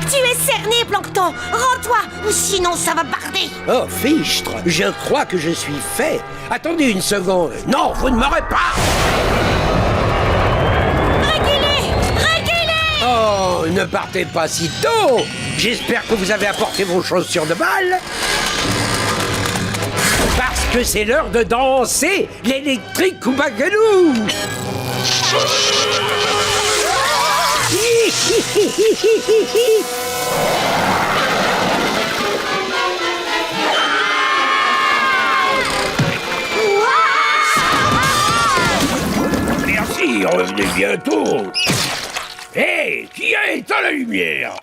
Tu es cerné, Plancton. Rends-toi, ou sinon ça va barder. Oh, fichtre, je crois que je suis fait. Attendez une seconde. Non, vous ne m'aurez pas. Régulez. Oh, ne partez pas si tôt. J'espère que vous avez apporté vos chaussures de balle. Parce que c'est l'heure de danser l'électrique Oubagalou. Merci, revenez bientôt. Hé, qui a éteint la lumière?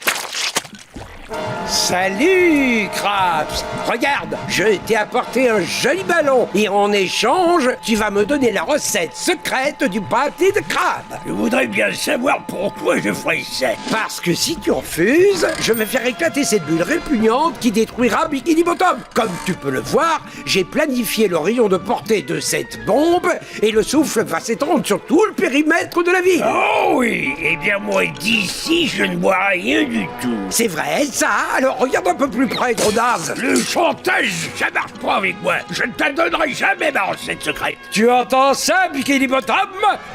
Salut, Craps. Regarde, je t'ai apporté un joli ballon. Et en échange, tu vas me donner la recette secrète du pâté de crabe. Je voudrais bien savoir pourquoi je ferais ça. Parce que si tu refuses, je vais faire éclater cette bulle répugnante qui détruira Bikini Bottom. Comme tu peux le voir, j'ai planifié le rayon de portée de cette bombe et le souffle va s'étendre sur tout le périmètre de la ville. Oh oui, eh bien moi d'ici, je ne vois rien du tout. C'est vrai, ça? Alors regarde un peu plus près, gros naze. Le chantage, ça marche pas avec moi. Je ne te donnerai jamais ma recette secrète. Tu entends ça, Bikini Bottom?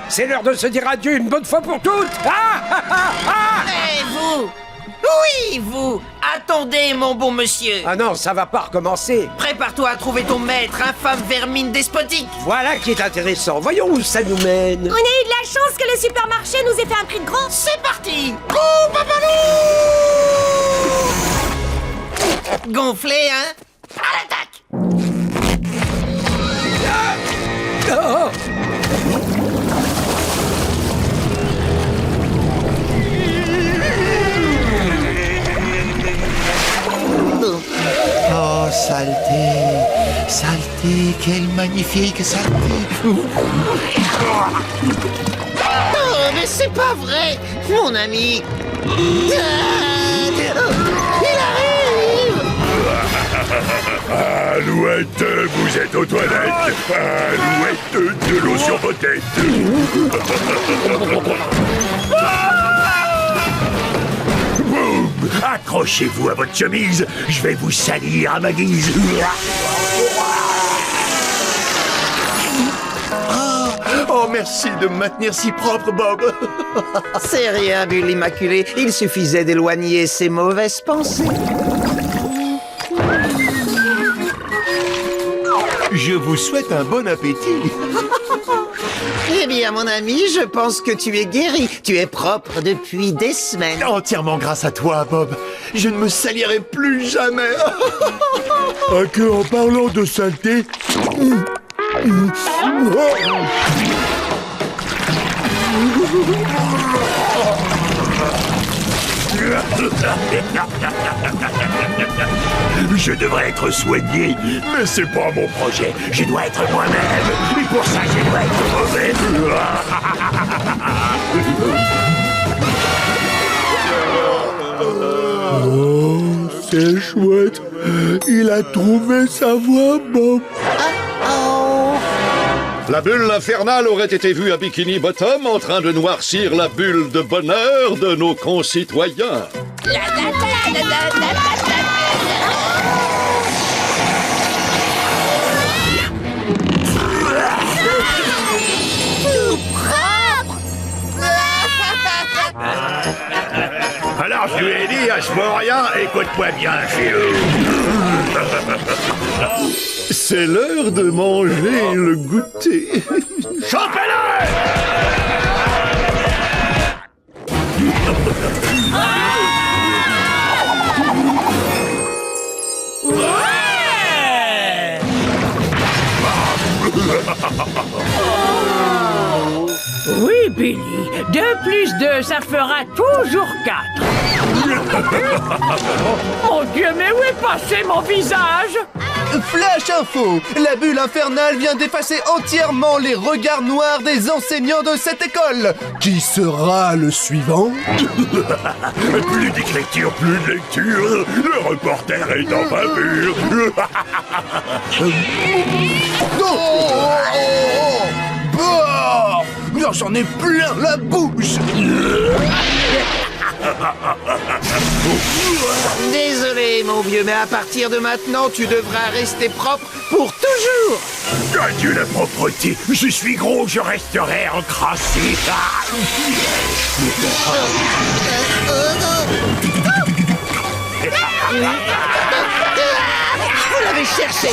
C'est l'heure de se dire adieu une bonne fois pour toutes. Hé, vous! Oui, vous! Attendez, mon bon monsieur! Ah non, ça va pas recommencer. Prépare-toi à trouver ton maître, infâme vermine despotique! Voilà qui est intéressant. Voyons où ça nous mène. On a eu de la chance que le supermarché nous ait fait un prix de gros. C'est parti! Gonflé, hein? À l'attaque! Oh. Oh, saleté, saleté, quelle magnifique saleté. Oh, mais c'est pas vrai! Mon ami! Il arrive! Alouette, vous êtes aux toilettes. Alouette, de l'eau sur vos têtes. Boum! Accrochez-vous à votre chemise, je vais vous salir à ma guise. Oh, merci de me maintenir si propre, Bob. C'est rien, Bulle Immaculée. Il suffisait d'éloigner ces mauvaises pensées. Je vous souhaite un bon appétit. Eh bien, mon ami, je pense que tu es guéri. Tu es propre depuis des semaines. Entièrement grâce à toi, Bob. Je ne me salirai plus jamais. Ah, que en parlant de saleté... Je devrais être soigné, mais c'est pas mon projet. Je dois être moi-même, et pour ça, je dois être mauvais. Oh, c'est chouette. Il a trouvé sa voie, Bob. La bulle infernale aurait été vue à Bikini Bottom en train de noircir la bulle de bonheur de nos concitoyens. Alors je lui ai dit à ce rien, écoute-moi bien, Philou. C'est l'heure de manger le goûter. Chopez-le! Oui, Billy. 2 plus 2, ça fera toujours 4. Mon Dieu, mais où est passé mon visage? Flash info! La bulle infernale vient d'effacer entièrement les regards noirs des enseignants de cette école. Qui sera le suivant? Plus d'écriture, plus de lecture. Le reporter est en pâture. Bah! J'en ai plein la bouche. Désolé, mon vieux, mais à partir de maintenant, tu devras rester propre pour toujours. Adieu la propreté. Je suis gros, je resterai encrassé. Ah. Vous l'avez cherché.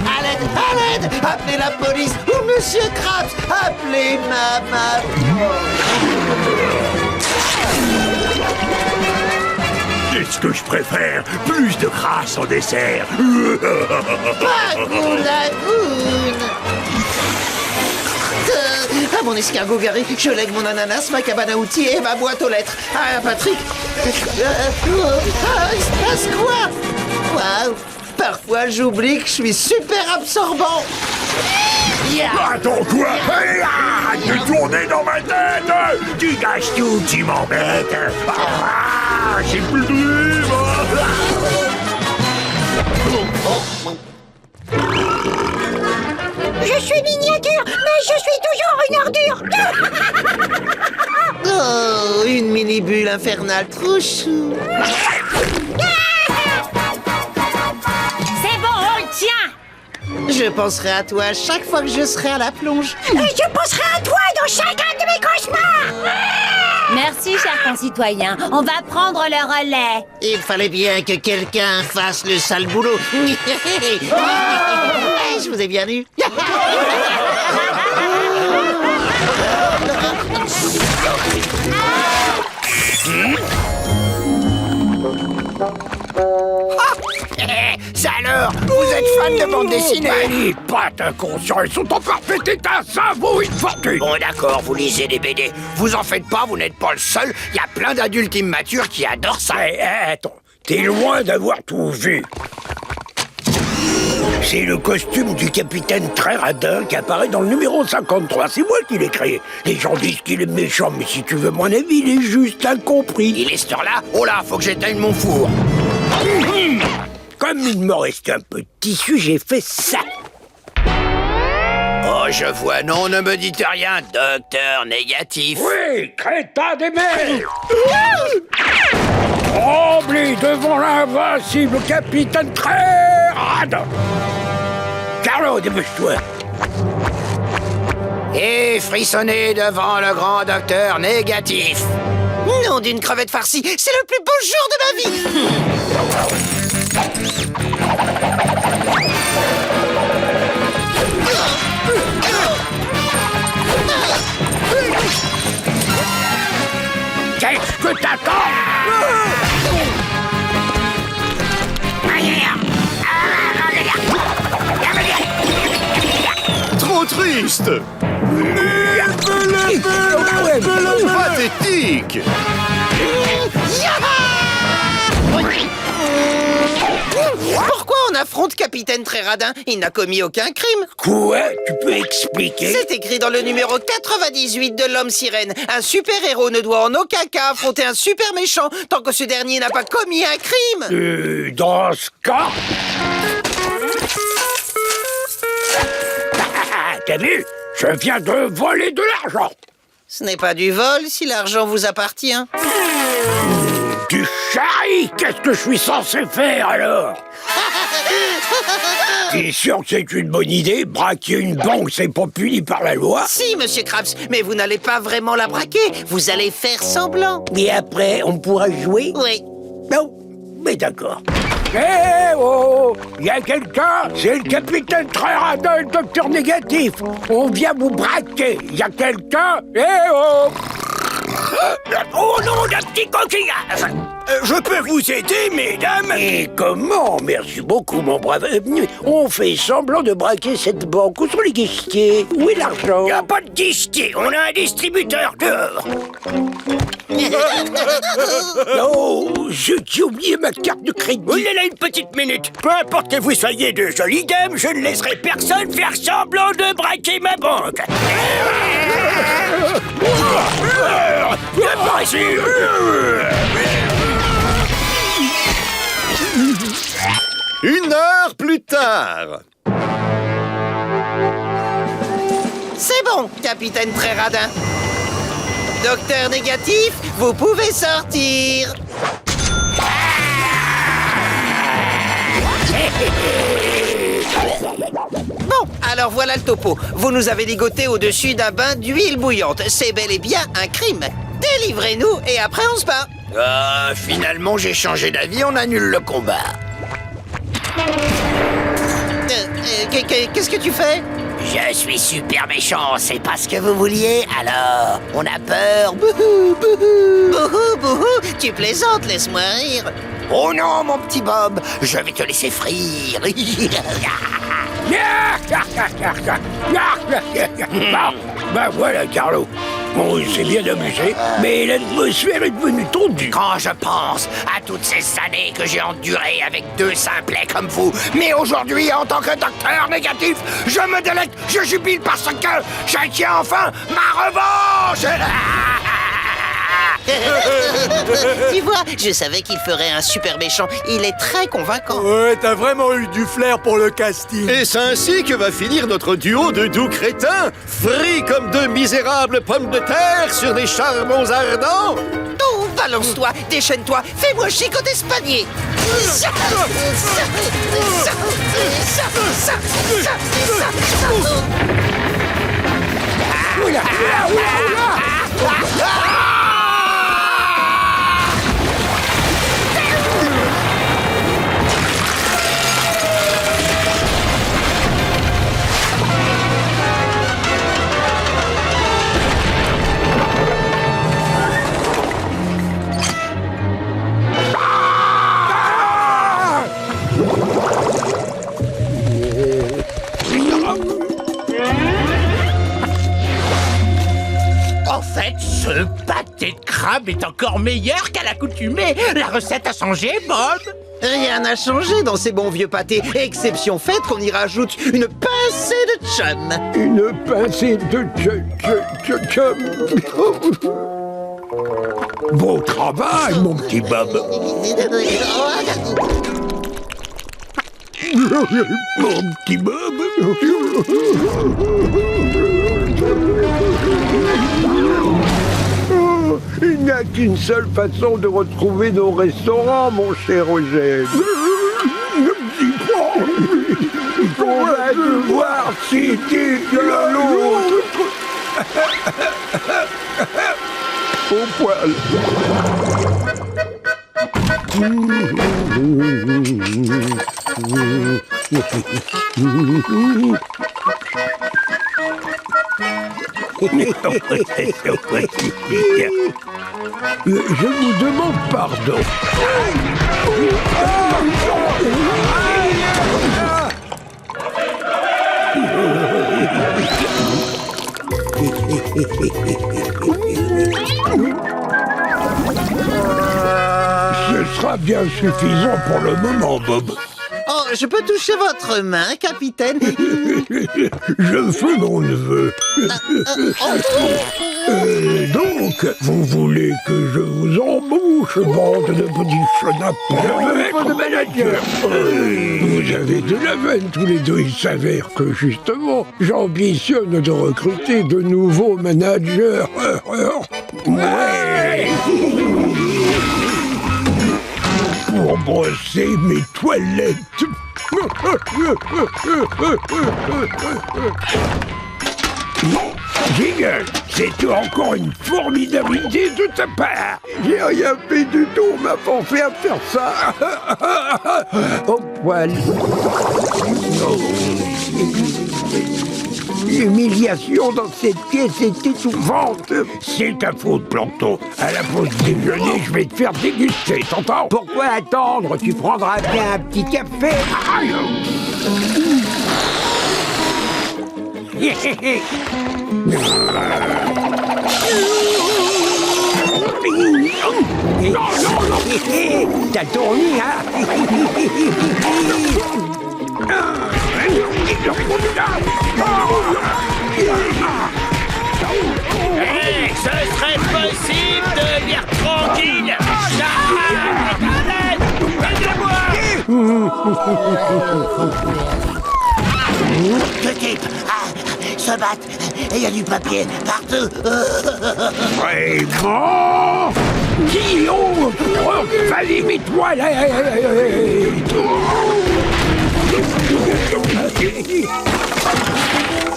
À l'aide, à l'aide! Appelez la police ou Monsieur Krabs! Appelez ma... Qu'est-ce que je préfère? Plus de grâce en dessert. Bagou Lagoon! À mon escargot garé, je lègue mon ananas, ma cabane à outils et ma boîte aux lettres. Ah, Patrick! Il se passe quoi? Waouh! Parfois, j'oublie que je suis super absorbant. Attends quoi? Arrête de tourner dans ma tête! Tu gâches tout, tu m'embêtes! Ah, j'ai plus de rime! Je suis miniature, mais je suis toujours une ordure. Oh, une mini-bulle infernale trop chou. C'est bon, on le tient. Je penserai à toi chaque fois que je serai à la plonge. Et je penserai à toi dans chacun de mes cauchemars. Merci, chers concitoyens. On va prendre le relais. Il fallait bien que quelqu'un fasse le sale boulot. Je vous ai bien eu. Ça alors, vous êtes fan de bande dessinée? Les pattes inconscients, elles sont en parfait état, ça vaut une fortune. Bon d'accord, vous lisez des BD. Vous en faites pas, vous n'êtes pas le seul. Il y a plein d'adultes immatures qui adorent ça. Attends, t'es loin d'avoir tout vu. C'est le costume du capitaine très radin qui apparaît dans le numéro 53. C'est moi qui l'ai créé. Les gens disent qu'il est méchant, mais si tu veux mon avis, il est juste incompris. Il est cette heure-là? Oh là, faut que j'éteigne mon four. Comme il me reste un peu de tissu, j'ai fait ça. Oh, je vois, non, ne me dites rien, docteur négatif. Oui, crétin des mers. Tremblez devant l'invincible capitaine très radin. Carlo, dépêche-toi. Et frissonnez devant le grand docteur négatif. Nom d'une crevette farcie, c'est le plus beau jour de ma vie. Qu'est-ce que t'attends? Trop triste. Pathétique. Pourquoi on affronte Capitaine Très Radin? Il n'a commis aucun crime. Quoi? Tu peux expliquer? C'est écrit dans le numéro 98 de l'Homme Sirène. Un super-héros ne doit en aucun cas affronter un super méchant tant que ce dernier n'a pas commis un crime. Dans ce cas... T'as vu? Je viens de voler de l'argent. Ce n'est pas du vol si l'argent vous appartient. Du charrie? Qu'est-ce que je suis censé faire alors? T'es sûr que c'est une bonne idée? Braquer une banque, c'est pas puni par la loi? Si, Monsieur Krabs, mais vous n'allez pas vraiment la braquer. Vous allez faire semblant. Et après, on pourra jouer? Oui. Non, mais d'accord. Eh oh! Y a quelqu'un? C'est le capitaine très radin et le docteur négatif. On vient vous braquer. Y a quelqu'un? Eh oh! Oh non, la petite coquillage! Je peux vous aider, mesdames? Et comment? Merci beaucoup, mon brave. On fait semblant de braquer cette banque. Où sont les guichetiers? Où est l'argent? Y a pas de guichetier, on a un distributeur dehors. Oh, j'ai oublié ma carte de crédit. Vous là une petite minute. Peu importe que vous soyez de jolies dames, je ne laisserai personne faire semblant de braquer ma banque. Viens par ici. 1 heure plus tard. C'est bon, capitaine très radin. Docteur négatif, vous pouvez sortir. Bon, alors voilà le topo. Vous nous avez ligoté au-dessus d'un bain d'huile bouillante. C'est bel et bien un crime. Délivrez-nous et après on se bat. Finalement, j'ai changé d'avis, on annule le combat. Qu'est-ce que tu fais? Je suis super méchant, c'est pas ce que vous vouliez, alors on a peur. Bouhou, bouhou. Bouhou, bouhou, tu plaisantes, laisse-moi rire. Oh non, mon petit Bob, je vais te laisser frire. Ben voilà, Carlo. On s'est bien amusé, mais l'atmosphère est devenue tendue. Quand je pense à toutes ces années que j'ai endurées avec 2 simplets comme vous, mais aujourd'hui, en tant que docteur négatif, je me délecte, je jubile parce que je tiens enfin ma revanche. Tu vois, je savais qu'il ferait un super méchant. Il est très convaincant. Ouais, t'as vraiment eu du flair pour le casting. Et c'est ainsi que va finir notre duo de doux crétins, frits comme 2 misérables pommes de terre sur des charbons ardents. Oh, balance-toi, déchaîne-toi, fais-moi chicoter ce panier. En fait, ce pâté de crabe est encore meilleur qu'à l'accoutumée. La recette a changé, Bob. Rien n'a changé dans ces bons vieux pâtés. Exception faite qu'on y rajoute une pincée de chum. Une pincée de chum. Bon travail, mon petit Bob. Mon petit Bob. Il n'y a qu'une seule façon de retrouver nos restaurants, mon cher Eugène. Ne me dis pas. On va devoir citer l'autre. Au poil. Je vous demande pardon. Ce sera bien suffisant pour le moment, Bob. Oh, je peux toucher votre main, capitaine? Je fais mon neveu. Donc, vous voulez que je vous embauche, bande de petits chenapans? Je veux être manager. Vous avez de la veine tous les deux. Il s'avère que, justement, j'ambitionne de recruter de nouveaux managers. Ouais. Pour brosser mes toilettes. Jiggle, c'est encore une formidable idée de ta part. J'ai rien fait du tout, on m'a forcé à faire ça. Au poil. L'humiliation dans cette pièce est étouffante. C'est ta faute, Plancton. À la pause déjeuner, je vais te faire déguster, t'entends? Pourquoi attendre? Tu prendras bien un petit café. T'as tourné, hein? Hey, ce serait possible de lire tranquille. Aidez-moi. Deux types se battent et il y a du papier partout. Vraiment? Guillaume, fallait vite-moi là.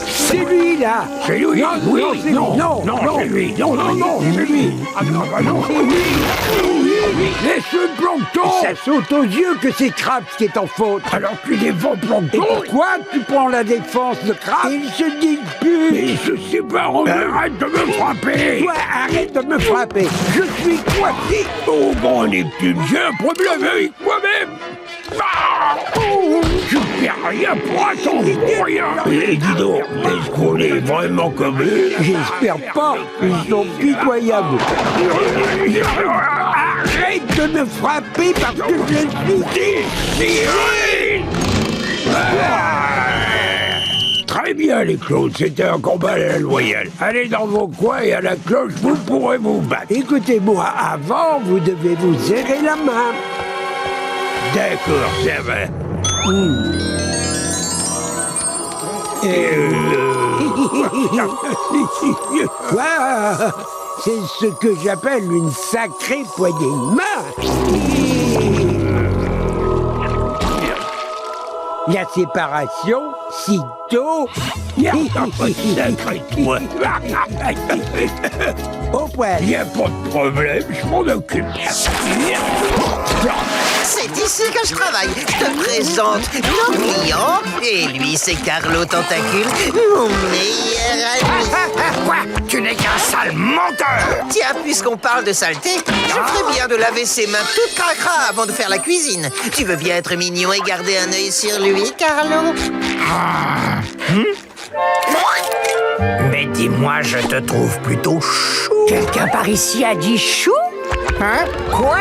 C'est lui là. C'est lui. Non, oui, non, c'est lui. Non, c'est lui. Ah non, non, c'est lui. Laisse-le Plancton. Ça saute aux yeux que c'est Krabs qui est en faute. Alors tu défends Plancton. Et pourquoi tu prends la défense de Krabs? Il se dispute. Mais il se sépare. Arrête de me frapper. Toi, arrête de me frapper. Je suis coiffé. Oh, bon, Neptune, j'ai un problème avec moi-même. Je fais rien pour attendre pour rien. Et dis donc, est-ce qu'on est vraiment comme eux? J'espère pas. Ils sont pitoyables. Arrête de me frapper parce que je suis déchiré. Très bien les clowns, c'était un combat à la loyale. Allez dans vos coins et à la cloche, vous pourrez vous battre. Écoutez-moi, avant, vous devez vous serrer la main. D'accord, ça va. Wow, c'est ce que j'appelle une sacrée poignée de main. La séparation, sitôt. Sacré-toi. Au poil. Il n'y a pas de problème, je m'en occupe. C'est ici que je travaille. Je te présente nos clients. Et lui, c'est Carlo Tentacule, mon meilleur ami. Quoi? Tu n'es qu'un sale menteur! Tiens, puisqu'on parle de saleté, je ferais bien de laver ses mains toutes cracra avant de faire la cuisine. Tu veux bien être mignon et garder un œil sur lui, Carlo? Mais dis-moi, je te trouve plutôt chou. Quelqu'un par ici a dit chou? Hein? Quoi?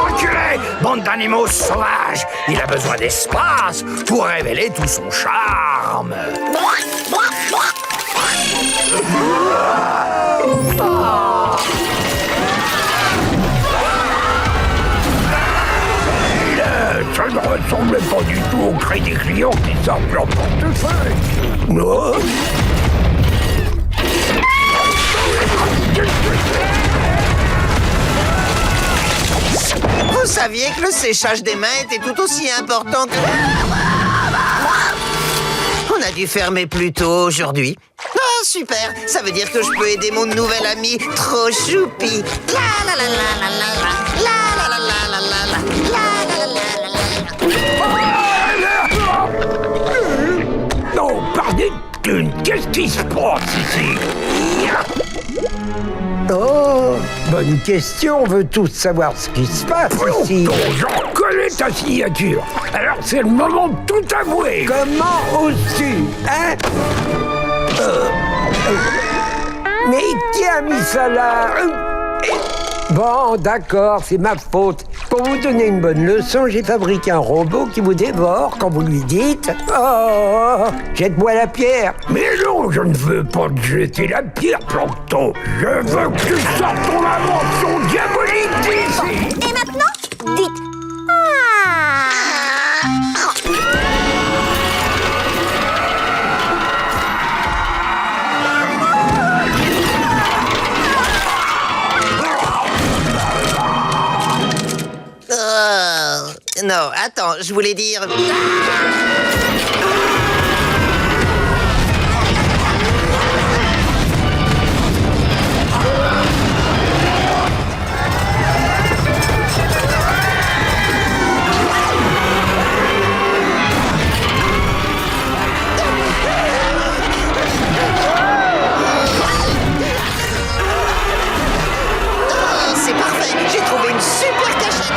Enculé! Bande d'animaux sauvages! Il a besoin d'espace pour révéler tout son charme. Ça ne ressemble pas du tout au cri des clients qui sortent leur portefeuille. Non. Vous saviez que le séchage des mains était tout aussi important que... On a dû fermer plus tôt aujourd'hui. Ah, super! Ça veut dire que je peux aider mon nouvel ami trop choupi. La la la la la la la la la la la la la Non, pardon, qu'est-ce qui se passe ici? Oh, bonne question, on veut tous savoir ce qui se passe ici. J'en connais ta signature. Alors c'est le moment de tout avouer. Comment oses-tu, hein? Mais qui a mis ça là? Bon, d'accord, c'est ma faute. Pour vous donner une bonne leçon, j'ai fabriqué un robot qui vous dévore quand vous lui dites « Oh, jette-moi la pierre !» Mais non, je ne veux pas te jeter la pierre, Plancton. Je veux que tu sortes ton invention diabolique d'ici. Et maintenant, dites Non, attends, je voulais dire... C'est parfait, j'ai trouvé une super cachette.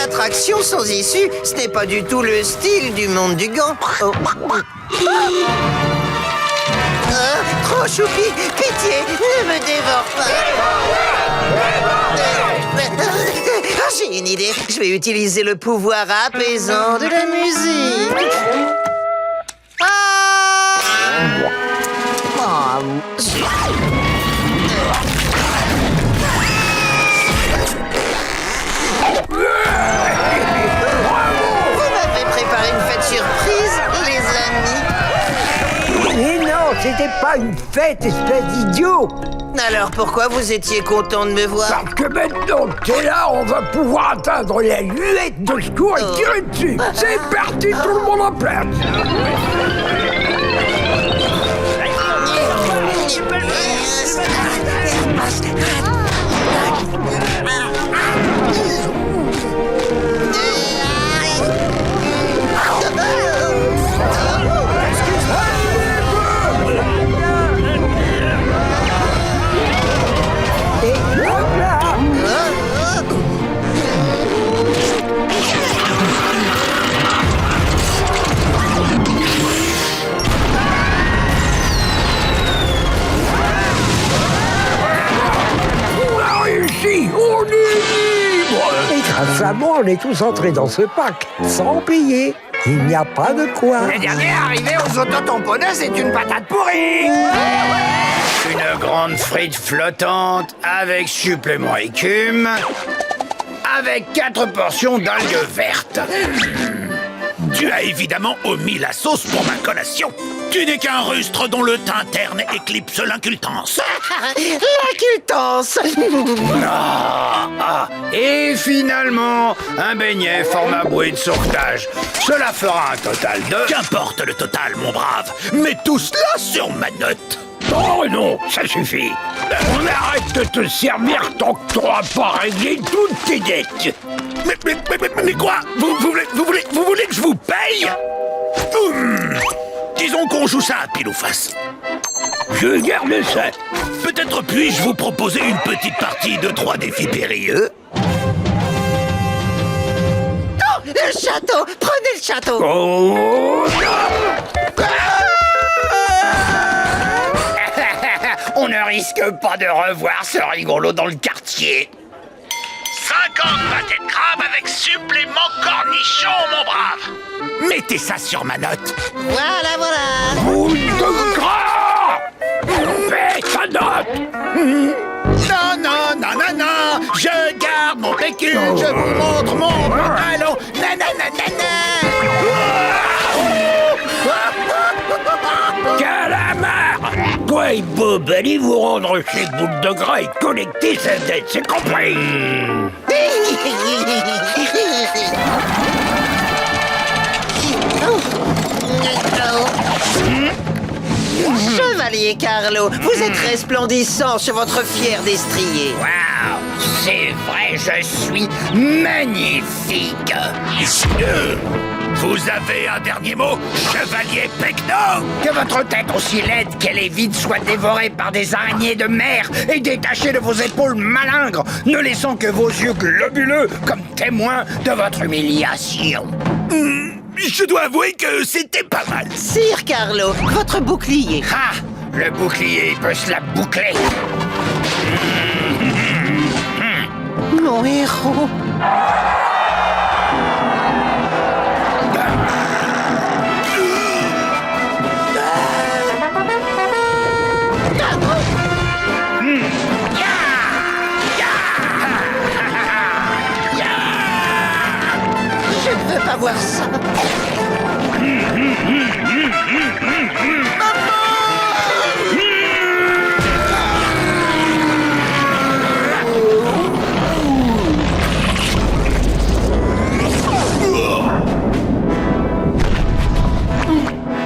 Attraction sans issue, ce n'est pas du tout le style du monde du gant. Oh. Trop choupi, pitié, ne me dévore pas. J'ai une idée, je vais utiliser le pouvoir apaisant de la musique. pas une fête, espèce d'idiot. Alors pourquoi vous étiez content de me voir? Parce que maintenant que t'es là, on va pouvoir atteindre la luette de secours et tirer dessus. C'est parti, tout le monde en place. On est libre! Et grâce à moi, on est tous entrés dans ce parc sans payer. Il n'y a pas de quoi. Le dernier arrivé aux autotamponneuses est une patate pourrie. Une grande frite flottante avec supplément écume, avec 4 portions d'algues vertes. Tu as évidemment omis la sauce pour ma collation. Tu n'es qu'un rustre dont le teint terne éclipse l'incultance. L'incultance. Et finalement, un beignet format bouée de sauvetage. Cela fera un total de... Qu'importe le total, mon brave. Mets tout cela sur ma note. Oh non, ça suffit. On arrête de te servir tant que t'auras pas réglé toutes tes dettes. Mais quoi vous voulez que je vous paye? Disons qu'on joue ça à pile ou face. Je garde ça. Peut-être puis-je vous proposer une petite partie de 3 défis périlleux? Oh, le château. Prenez le château. Oh On ne risque pas de revoir ce rigolo dans le quartier. 50 pâtés de crabe avec supplément cornichon, mon brave. Mettez ça sur ma note. Voilà, voilà. Boule de gras! Paie ta note! Non, je garde mon pécule, je vous montre mon pantalon. Calamar! Toi et Bob, allez vous rendre chez Boule de Gras et collecter sa dette, c'est compris? Chevalier Carlo, vous êtes resplendissant sur votre fier destrier. Waouh, c'est vrai, je suis magnifique. Vous avez un dernier mot, chevalier Pecno? Que votre tête aussi laide qu'elle est vide soit dévorée par des araignées de mer et détachée de vos épaules malingres, ne laissant que vos yeux globuleux comme témoins de votre humiliation. Je dois avouer que c'était pas mal. Sire Carlo, votre bouclier. Ah, le bouclier peut se la boucler. Mon héros. Je ne veux pas voir ça.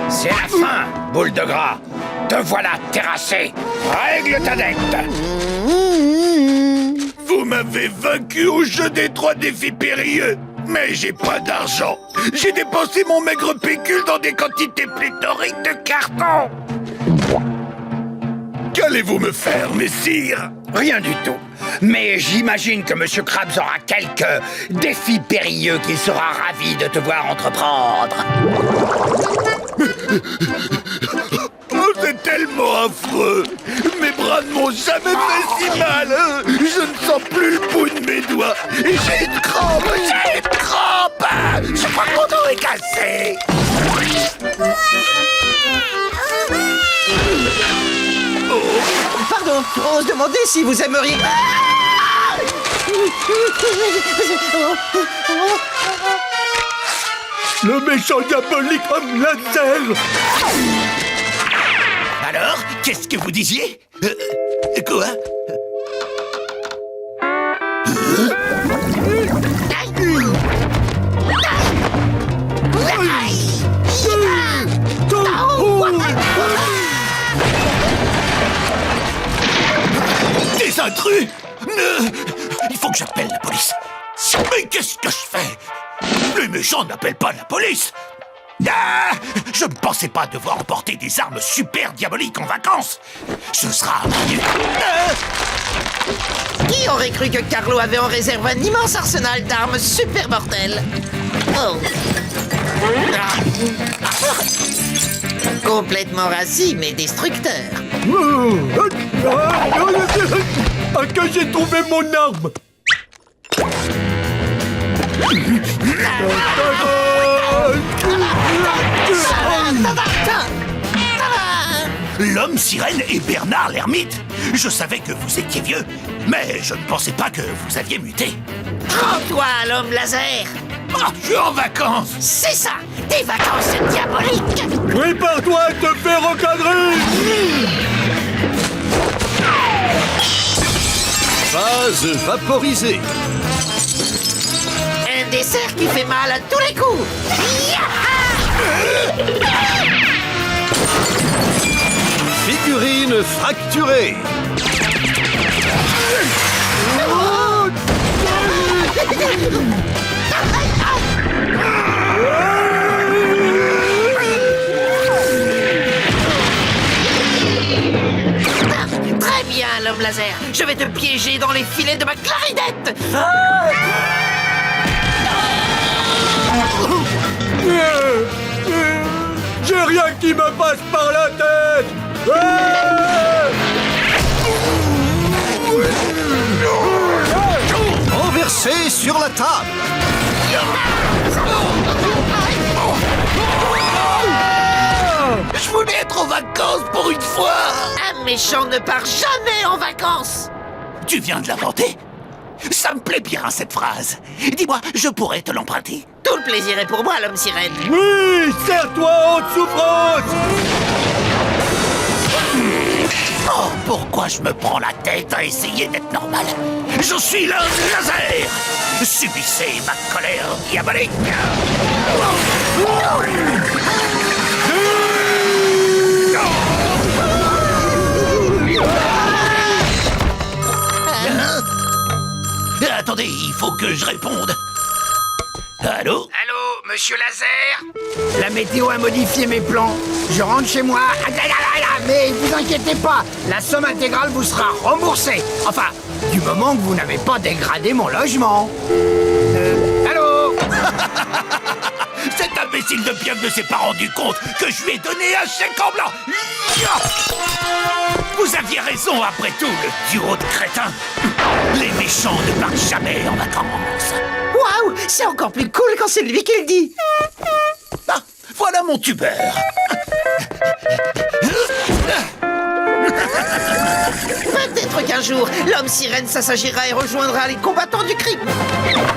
C'est la fin, Boule de Gras. Te voilà terrassé. Règle ta dette. Vous m'avez vaincu au jeu des 3 défis périlleux. Mais j'ai pas d'argent. J'ai dépensé mon maigre pécule dans des quantités pléthoriques de carton. Qu'allez-vous me faire, messire? Rien du tout. Mais j'imagine que Monsieur Krabs aura quelques défis périlleux qu'il sera ravi de te voir entreprendre. Oh, c'est tellement affreux. Mes bras ne m'ont jamais fait si mal. Je ne sens plus le bout de mes doigts. Et j'ai une crampe. Je crois que mon dos est cassé. Pardon, on se demandait si vous aimeriez... Le méchant diabolique homme laser! Alors, Qu'est-ce que vous disiez? Quoi? Des intrus! Il faut que j'appelle la police. Mais qu'est-ce que je fais? Les méchants n'appellent pas la police. Ah, je ne pensais pas devoir emporter des armes super diaboliques en vacances. Ce sera... Qui aurait cru que Carlo avait en réserve un immense arsenal d'armes super mortelles? Oh. Complètement raciste mais destructeur. Que j'ai trouvé mon arme. L'homme sirène et Bernard l'ermite. Je savais que vous étiez vieux, mais je ne pensais pas que vous aviez muté. Prends-toi, l'homme laser. Ah, je suis en vacances. C'est ça, des vacances diaboliques. Prépare-toi à te faire encadrer. Phase vaporisée. Un dessert qui fait mal à tous les coups. Figurine fracturée. Très bien, l'homme laser. Je vais te piéger dans les filets de ma clarinette. J'ai rien qui me passe par la tête. Renversé sur la table. Je voulais être en vacances pour une fois. Un méchant ne part jamais en vacances. Tu viens de l'inventer? Ça me plaît bien, cette phrase. Dis-moi, je pourrais te l'emprunter. Tout le plaisir est pour moi, l'homme sirène. Oui, serre-toi haute souffrance. Oh, pourquoi je me prends la tête à essayer d'être normal? Je suis l'homme laser. Subissez ma colère diabolique. Attendez, il faut que je réponde. Allô? Allô, monsieur Laser? La météo a modifié mes plans. Je rentre chez moi. Mais vous inquiétez pas, la somme intégrale vous sera remboursée. Enfin, du moment que vous n'avez pas dégradé mon logement. Allô? Cet imbécile de Pieuvre ne s'est pas rendu compte que je lui ai donné un chèque en blanc. Vous aviez raison, après tout, le duo de crétins. Les méchants ne partent jamais en vacances. Waouh, c'est encore plus cool quand c'est lui qui le dit. Ah, voilà mon tubeur. Peut-être qu'un jour, l'homme sirène s'assagira et rejoindra les combattants du crime.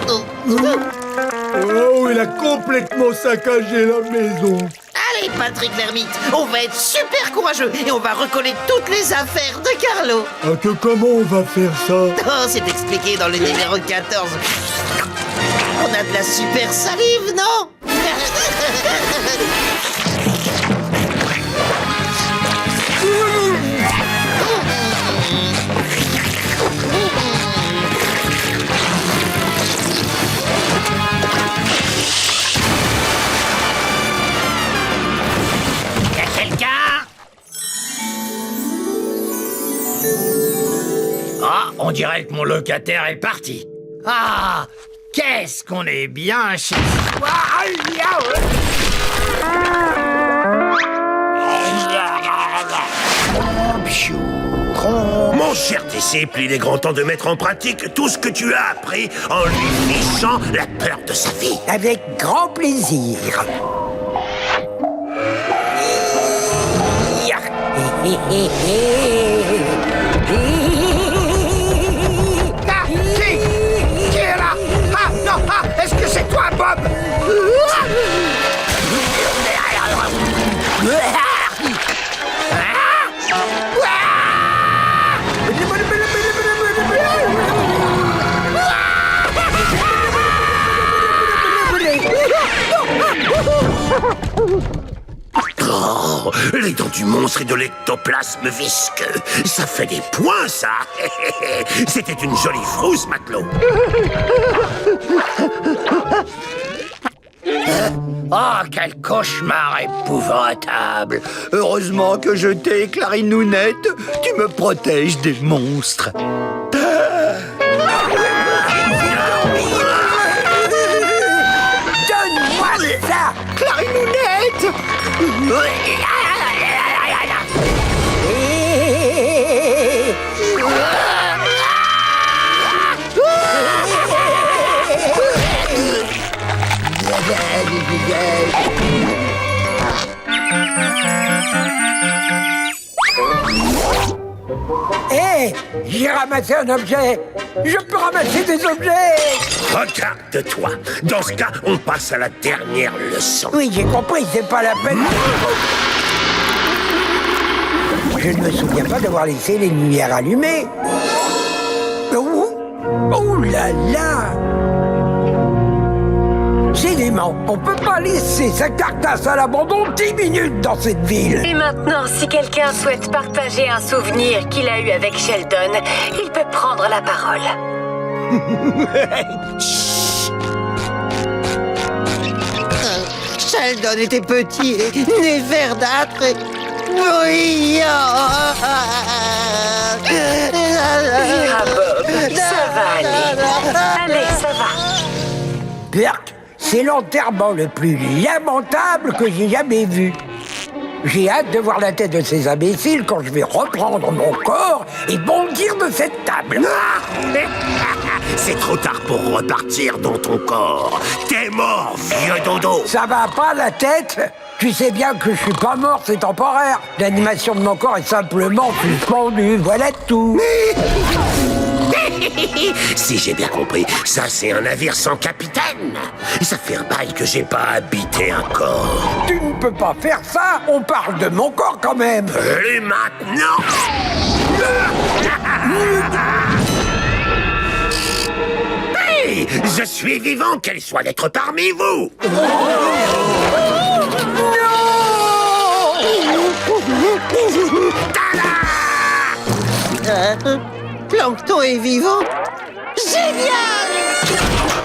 Oh, il a complètement saccagé la maison. Allez, Patrick l'ermite, on va être super courageux et on va recoller toutes les affaires de Carlo. Ah, comment on va faire ça? Oh, c'est expliqué dans le numéro 14. On a de la super salive, non? Y'a quelqu'un? Ah, on dirait que mon locataire est parti. Ah, qu'est-ce qu'on est bien chez soi. Mon cher disciple, il est grand temps de mettre en pratique tout ce que tu as appris en lui fichant la peur de sa vie. Avec grand plaisir. Ah, qui est là? Ah, non, ah, est-ce que c'est toi, Bob? Oh, les dents du monstre et de l'ectoplasme visqueux. Ça fait des points, ça. C'était une jolie frousse, matelot. Oh, quel cauchemar épouvantable. Heureusement que je t'ai, Clarinounette. Tu me protèges des monstres. Donne-moi ça, Clarinounette. Hé, j'ai ramassé un objet. Je peux ramasser des objets. Regarde-toi. Dans ce cas, on passe à la dernière leçon. Oui, j'ai compris, c'est pas la peine. Je ne me souviens pas d'avoir laissé les lumières allumées. Oh là là! Génément, on peut pas laisser sa carcasse à l'abandon 10 minutes dans cette ville. Et maintenant, si quelqu'un souhaite partager un souvenir qu'il a eu avec Sheldon, il peut prendre la parole. Sheldon était petit et né verdâtre et bruyant. Ah, Bob, ça va aller. Allez, ça va. Perk, c'est l'enterrement le plus lamentable que j'ai jamais vu. J'ai hâte de voir la tête de ces imbéciles quand je vais reprendre mon corps et bondir de cette table. C'est trop tard pour repartir dans ton corps. T'es mort, vieux dodo. Ça va pas la tête? Tu sais bien que je suis pas mort, c'est temporaire. L'animation de mon corps est simplement suspendue, voilà tout. Si j'ai bien compris, ça c'est un navire sans capitaine. Ça fait un bail que j'ai pas habité un corps. Tu ne peux pas faire ça, on parle de mon corps quand même. Et maintenant Hey, je suis vivant, quelle soit d'être parmi vous. Plancton est vivant. Génial!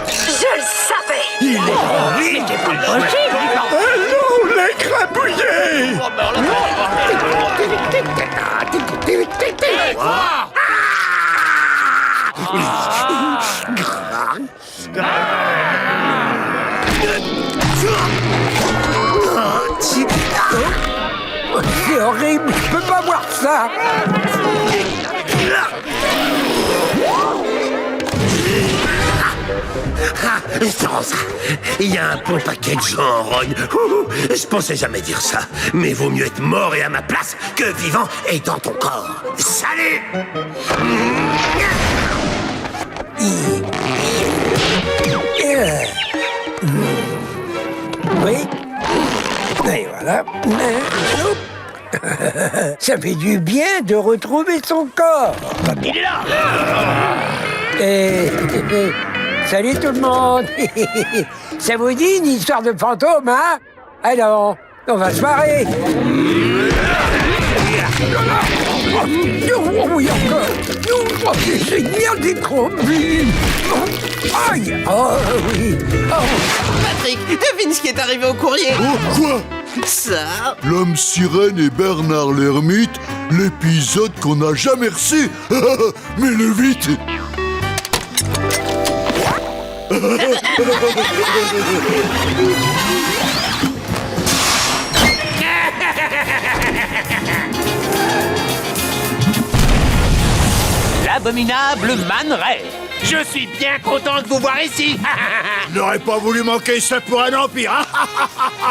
Je le savais! Il est pas possible. Allons, les crapouillés! C'est horrible, je peux pas voir ça. Sans ça, il y a un bon paquet de gens en rogne. Je pensais jamais dire ça, mais vaut mieux être mort et à ma place que vivant et dans ton corps. Salut! Oui. Et voilà. Ça fait du bien de retrouver son corps. Il est là! Salut tout le monde. Ça vous dit une histoire de fantôme, hein? Alors, on va se marrer. Oui, encore. C'est génial d'être en vie. Aïe. Oh, oui. Patrick, devine ce qui est arrivé au courrier. Oh, quoi? Ça. L'homme sirène et Bernard l'ermite, l'épisode qu'on n'a jamais reçu. Mais le vite. L'abominable Man Ray. Je suis bien content de vous voir ici. N'aurais pas voulu manquer ça pour un empire, hein?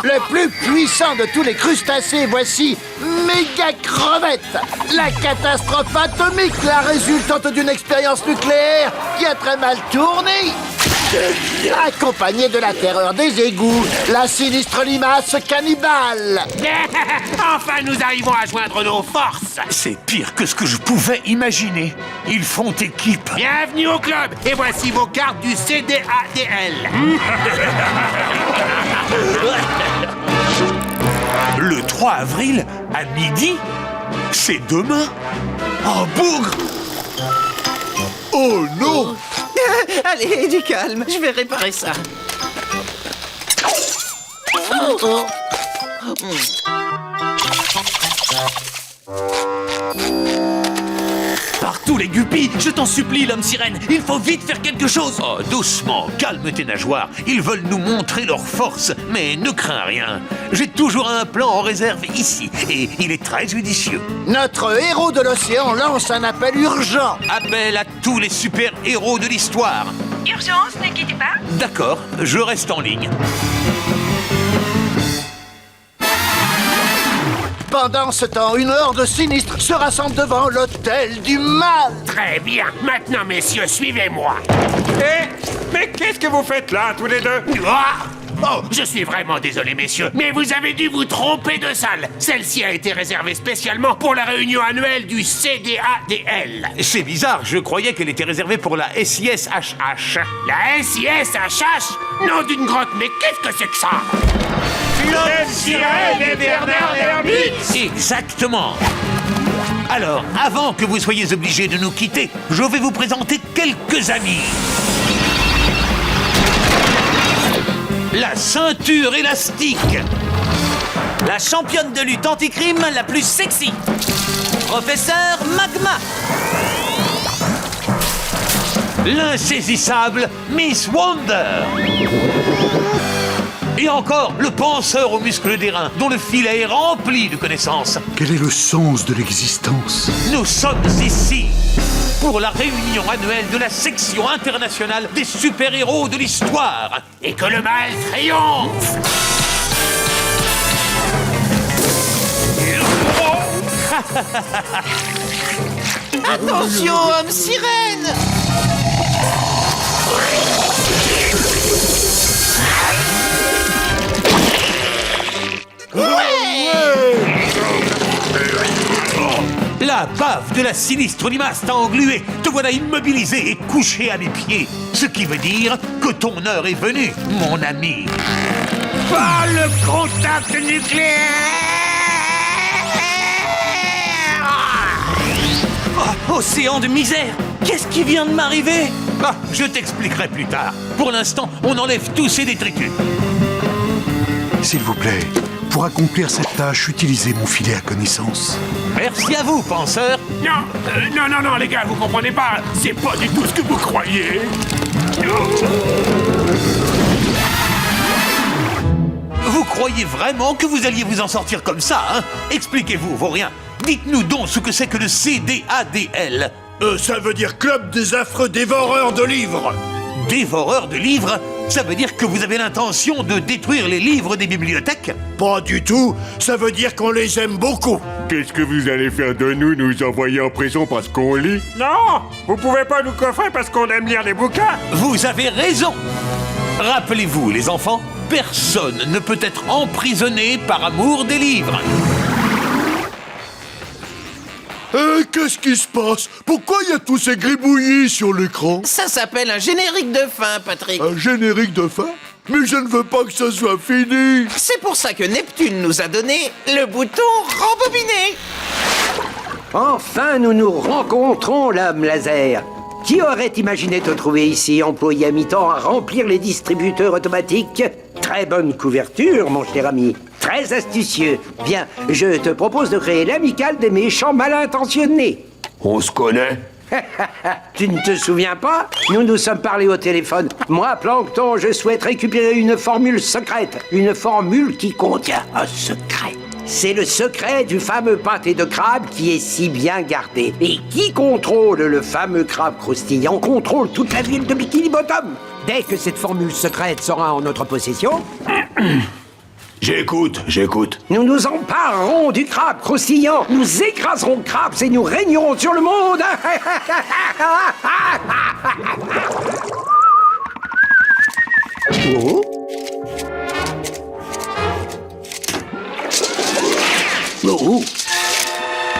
Le plus puissant de tous les crustacés, voici Méga Crevette, la catastrophe atomique, la résultante d'une expérience nucléaire qui a très mal tourné. Accompagné de la terreur des égouts, la sinistre limace cannibale. Enfin, nous arrivons à joindre nos forces. C'est pire que ce que je pouvais imaginer. Ils font équipe. Bienvenue au club. Et voici vos cartes du CDADL. Le 3 avril, à midi? C'est demain? Oh, bougre! Oh non! Allez, du calme, je vais réparer ça. Oh. Partout les guppies, je t'en supplie, l'homme sirène, il faut vite faire quelque chose. Oh, doucement, calme tes nageoires. Ils veulent nous montrer leur force, mais ne crains rien. J'ai toujours un plan en réserve ici, et il est très judicieux. Notre héros de l'océan lance un appel urgent. Appel à tous les super-héros de l'histoire. Urgence, ne quittez pas. D'accord, je reste en ligne. Pendant ce temps, une horde sinistre se rassemble devant l'hôtel du mal. Très bien. Maintenant, messieurs, suivez-moi. Mais qu'est-ce que vous faites là, tous les deux? Oh, je suis vraiment désolé, messieurs, mais vous avez dû vous tromper de salle. Celle-ci a été réservée spécialement pour la réunion annuelle du CDADL. C'est bizarre, je croyais qu'elle était réservée pour la SISHH. La SISHH? Nom d'une grotte, mais qu'est-ce que c'est que ça? Sirène et Bernard l'ermite! Exactement. Alors, avant que vous soyez obligés de nous quitter, je vais vous présenter quelques amis. La ceinture élastique. La championne de lutte anti-crime la plus sexy. Professeur Magma. L'insaisissable Miss Wonder. Et encore, le penseur aux muscles d'airain, dont le filet est rempli de connaissances. Quel est le sens de l'existence? Nous sommes ici pour la réunion annuelle de la section internationale des super-héros de l'histoire. Et que le mal triomphe! Attention, homme sirène! La bave de la sinistre limace t'a englué. Te voilà immobilisé et couché à mes pieds. Ce qui veut dire que ton heure est venue, mon ami. Pas le contact nucléaire! Oh, océan de misère! Qu'est-ce qui vient de m'arriver? Ah, je t'expliquerai plus tard. Pour l'instant, on enlève tous ces détritus. S'il vous plaît, pour accomplir cette tâche, utilisez mon filet à connaissance. Merci à vous, penseur. Non, les gars, vous comprenez pas. C'est pas du tout ce que vous croyez. Vous croyez vraiment que vous alliez vous en sortir comme ça, hein? Expliquez-vous, vaurien. Dites-nous donc ce que c'est que le CDADL. Ça veut dire Club des affreux dévoreurs de livres. Dévoreurs de livres? Ça veut dire que vous avez l'intention de détruire les livres des bibliothèques? Pas du tout, ça veut dire qu'on les aime beaucoup. Qu'est-ce que vous allez faire de nous envoyer en prison parce qu'on lit? Non! Vous pouvez pas nous coffrer parce qu'on aime lire des bouquins! Vous avez raison! Rappelez-vous, les enfants, personne ne peut être emprisonné par amour des livres. Qu'est-ce qui se passe? Pourquoi il y a tous ces gribouillis sur l'écran? Ça s'appelle un générique de fin, Patrick. Un générique de fin? Mais je ne veux pas que ça soit fini. C'est pour ça que Neptune nous a donné le bouton rembobiné. Enfin, nous nous rencontrons, l'homme laser. Qui aurait imaginé te trouver ici, employé à mi-temps à remplir les distributeurs automatiques? Très bonne couverture, mon cher ami. Très astucieux. Bien, je te propose de créer l'amicale des méchants mal intentionnés. On se connaît? Tu ne te souviens pas? Nous nous sommes parlé au téléphone. Moi, Plancton, je souhaite récupérer une formule secrète. Une formule qui contient un secret. C'est le secret du fameux pâté de crabe qui est si bien gardé. Et qui contrôle le fameux crabe croustillant contrôle toute la ville de Bikini Bottom. Dès que cette formule secrète sera en notre possession... J'écoute. Nous nous emparerons du crabe croustillant. Nous écraserons Krabs et nous régnerons sur le monde. Oh. Oh.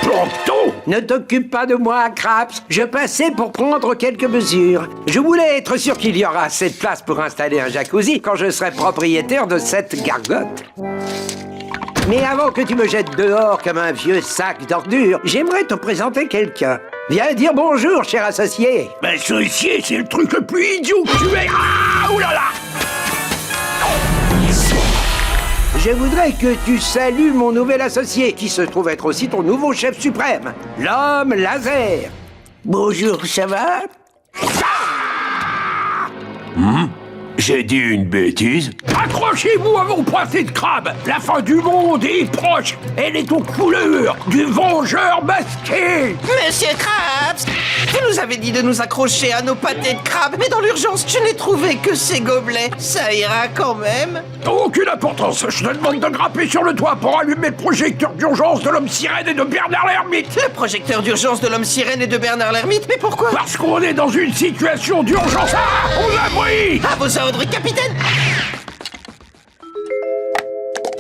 Plancton! Ne t'occupe pas de moi, Krabs. Je passais pour prendre quelques mesures. Je voulais être sûr qu'il y aura assez de place pour installer un jacuzzi quand je serai propriétaire de cette gargote. Mais avant que tu me jettes dehors comme un vieux sac d'ordures, j'aimerais te présenter quelqu'un. Viens dire bonjour, cher associé. Associé, c'est le truc le plus idiot que tu aies. Ah, oulala! Je voudrais que tu salues mon nouvel associé, qui se trouve être aussi ton nouveau chef suprême, l'homme laser. Bonjour, ça va? J'ai dit une bêtise. Accrochez-vous à mon pointé de crabe. La fin du monde est proche. Elle est aux couleurs du vengeur masqué. Monsieur Krabs, vous nous avez dit de nous accrocher à nos pâtés de crabe, mais dans l'urgence, je n'ai trouvé que ces gobelets. Ça ira quand même. Aucune importance. Je te demande de grimper sur le toit pour allumer le projecteur d'urgence de l'homme sirène et de Bernard l'ermite. Le projecteur d'urgence de l'homme sirène et de Bernard l'ermite, mais pourquoi? Parce qu'on est dans une situation d'urgence. Ah, on a bruit. À vos ordres, capitaine.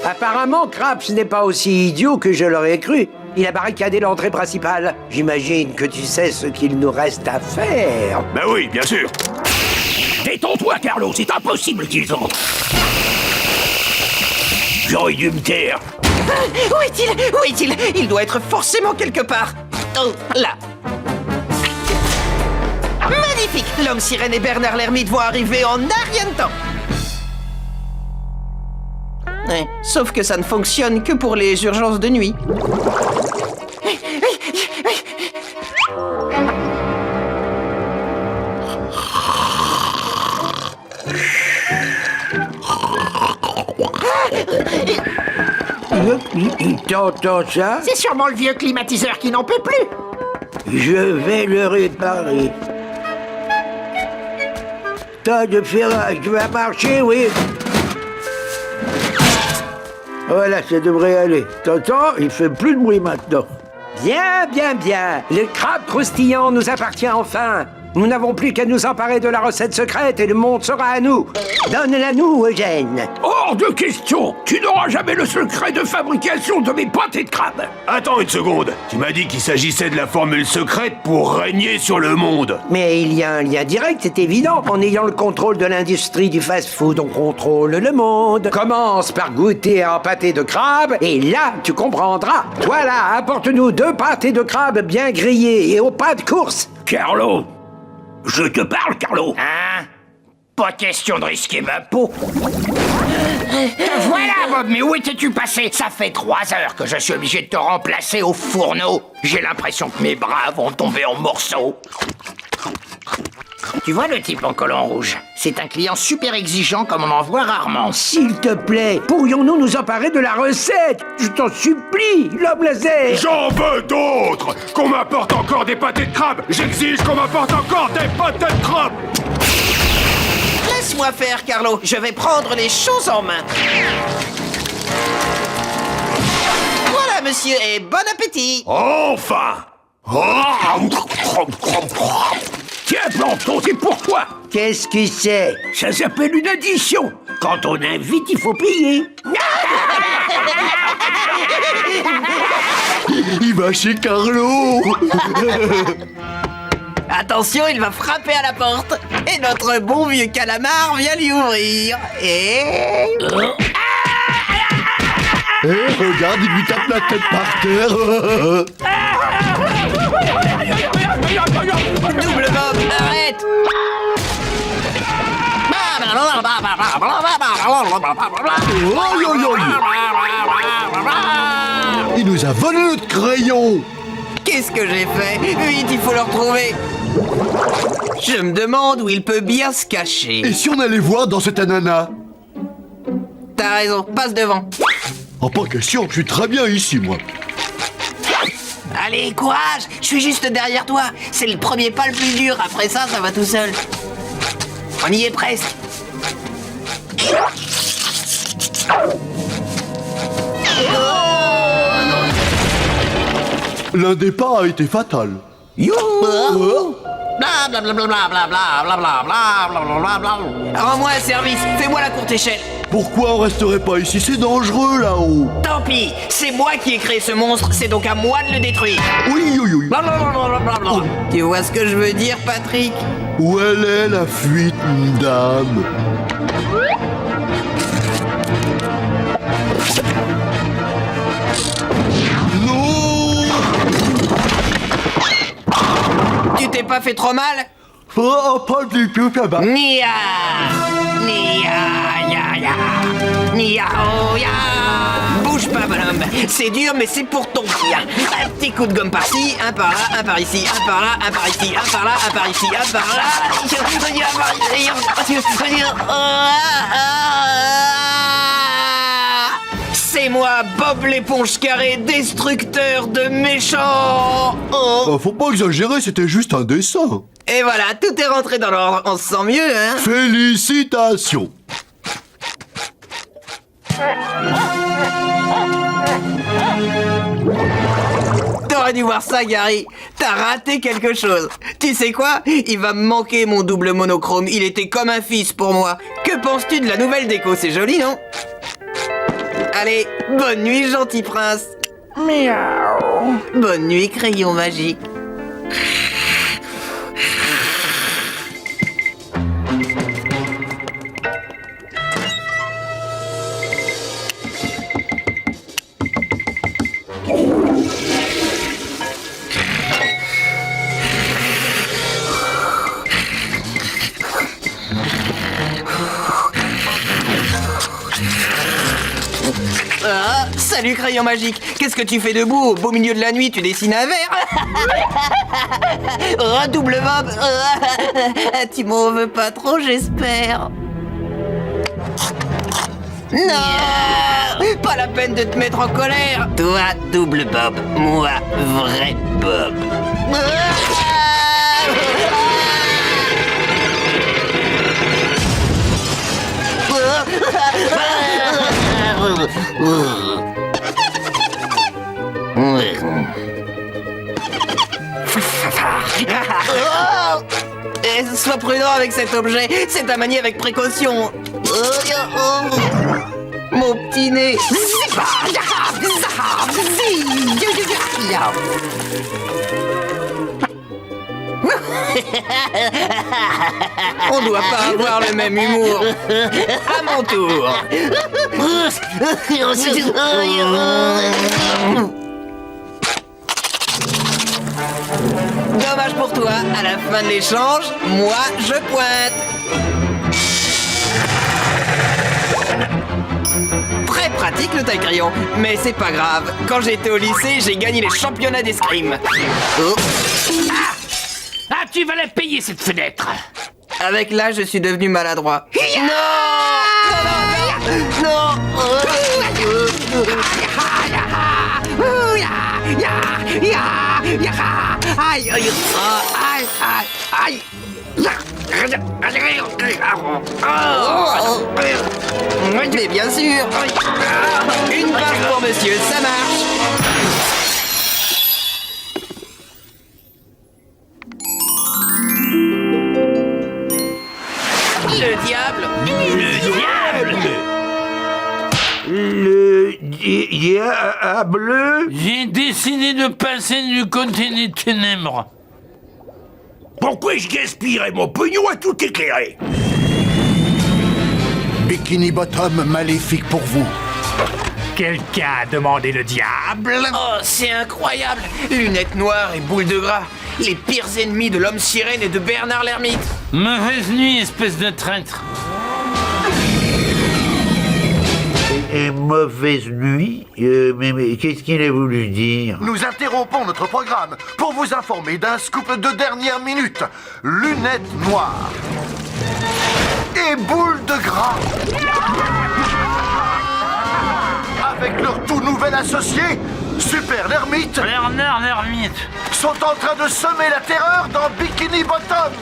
Apparemment, Krabs n'est pas aussi idiot que je l'aurais cru. Il a barricadé l'entrée principale. J'imagine que tu sais ce qu'il nous reste à faire. Ben oui, bien sûr. Détends-toi, Carlo, c'est impossible qu'ils entrent. J'aurais dû me taire. Où est-il? Où est-il? Il doit être forcément quelque part. Oh, là. Magnifique! L'homme sirène et Bernard l'ermite vont arriver en un rien de temps. Ouais, sauf que ça ne fonctionne que pour les urgences de nuit. T'entends ça? C'est sûrement le vieux climatiseur qui n'en peut plus. Je vais le réparer. Tas de ferraille, tu vas marcher, oui. Voilà, ça devrait aller. T'entends? Il fait plus de bruit maintenant. Bien, bien, bien. Le crabe croustillant nous appartient enfin. Nous n'avons plus qu'à nous emparer de la recette secrète et le monde sera à nous. Donne-la nous, Eugène. Hors de question. Tu n'auras jamais le secret de fabrication de mes pâtés de crabe. Attends une seconde. Tu m'as dit qu'il s'agissait de la formule secrète pour régner sur le monde. Mais il y a un lien direct, c'est évident. En ayant le contrôle de l'industrie du fast-food, on contrôle le monde. Commence par goûter à un pâté de crabe, et là, tu comprendras. Voilà, apporte-nous 2 pâtés de crabe bien grillés et au pas de course. Carlo, je te parle, Carlo. Hein? Pas question de risquer ma peau. Te voilà, Bob, mais où étais-tu passé? Ça fait 3 heures que je suis obligé de te remplacer au fourneau. J'ai l'impression que mes bras vont tomber en morceaux. Tu vois le type en collant rouge? C'est un client super exigeant comme on en voit rarement. S'il te plaît, pourrions-nous nous emparer de la recette? Je t'en supplie, l'homme laser. J'en veux d'autres. Qu'on m'apporte encore des pâtés de crabe. J'exige qu'on m'apporte encore des pâtés de crabe. Laisse-moi faire, Carlo. Je vais prendre les choses en main. Voilà, monsieur, et bon appétit. Enfin. Tiens, Planton, c'est pour toi. Qu'est-ce que c'est? Ça s'appelle une addition. Quand on invite, il faut payer. Il va chez Carlo. Attention, il va frapper à la porte. Et notre bon vieux calamar vient lui ouvrir. Et... Regarde, il lui tape la tête par terre. Double Bob, arrête! Il nous a volé notre crayon. Qu'est-ce que j'ai fait? Vite, il faut le retrouver. Je me demande où il peut bien se cacher. Et si on allait voir dans cet ananas? T'as raison, passe devant. Oh, pas question, je suis très bien ici, moi. Allez, courage! Je suis juste derrière toi. C'est le premier pas le plus dur. Après ça, ça va tout seul. On y est presque. L'un des pas a été fatal. Rends-moi un service. Fais-moi la courte échelle. Pourquoi on resterait pas ici? C'est dangereux là-haut. Tant pis. C'est moi qui ai créé ce monstre. C'est donc à moi de le détruire. Oui, oui, oui. Tu vois ce que je veux dire, Patrick? Où elle est, la fuite, dame? Tu t'es pas fait trop mal? Oh, pas du tout, ça va. Nia, ya, ya. Nia, oh, ya. Bouge pas, bonhomme. C'est dur, mais c'est pour ton bien. Un petit coup de gomme par-ci, un par là, un par ici, un par là, un par ici, un par là, un par ici, un par là. C'est moi, Bob l'éponge carrée, destructeur de méchants. Oh. Faut pas exagérer, c'était juste un dessin. Et voilà, tout est rentré dans l'ordre. On se sent mieux, hein? Félicitations. T'aurais dû voir ça, Gary. T'as raté quelque chose. Tu sais quoi? Il va me manquer mon double monochrome. Il était comme un fils pour moi. Que penses-tu de la nouvelle déco? C'est joli, non? Allez, bonne nuit, gentil prince. Miaou. Bonne nuit, crayon magique. Ah, salut crayon magique. Qu'est-ce que tu fais debout au beau milieu de la nuit? Tu dessines un verre? Oh, double Bob. Tu m'en veux pas trop, j'espère. Non, pas la peine de te mettre en colère. Toi, double Bob. Moi, vrai Bob. Sois prudent avec cet objet, c'est à manier avec précaution. Mon petit nez. On doit pas avoir le même humour. À mon tour. Dommage pour toi, à la fin de l'échange, moi je pointe. Très pratique le taille-crayon, mais c'est pas grave. Quand j'étais au lycée, j'ai gagné les championnats d'escrime. Oh. Ah, tu vas la payer cette fenêtre. Avec l'âge, je suis devenu maladroit. Non, non, non. Mais bien sûr. Une page pour monsieur, ça marche. Le diable. Le diable. Le diable. J'ai décidé de passer du côté des ténèbres. Pourquoi je gaspillerais mon pognon à tout éclairer? Bikini Bottom maléfique pour vous. Quelqu'un a demandé le diable? Oh, c'est incroyable. Lunettes noires et boules de gras. Les pires ennemis de l'homme sirène et de Bernard l'ermite. Mauvaise nuit, espèce de traître. Et mauvaise nuit mais qu'est-ce qu'il a voulu dire? Nous interrompons notre programme pour vous informer d'un scoop de dernière minute. Lunettes noires et boules de gras. Avec leur tout nouvel associé, Super l'ermite, Bernard l'ermite, sont en train de semer la terreur dans Bikini Bottom.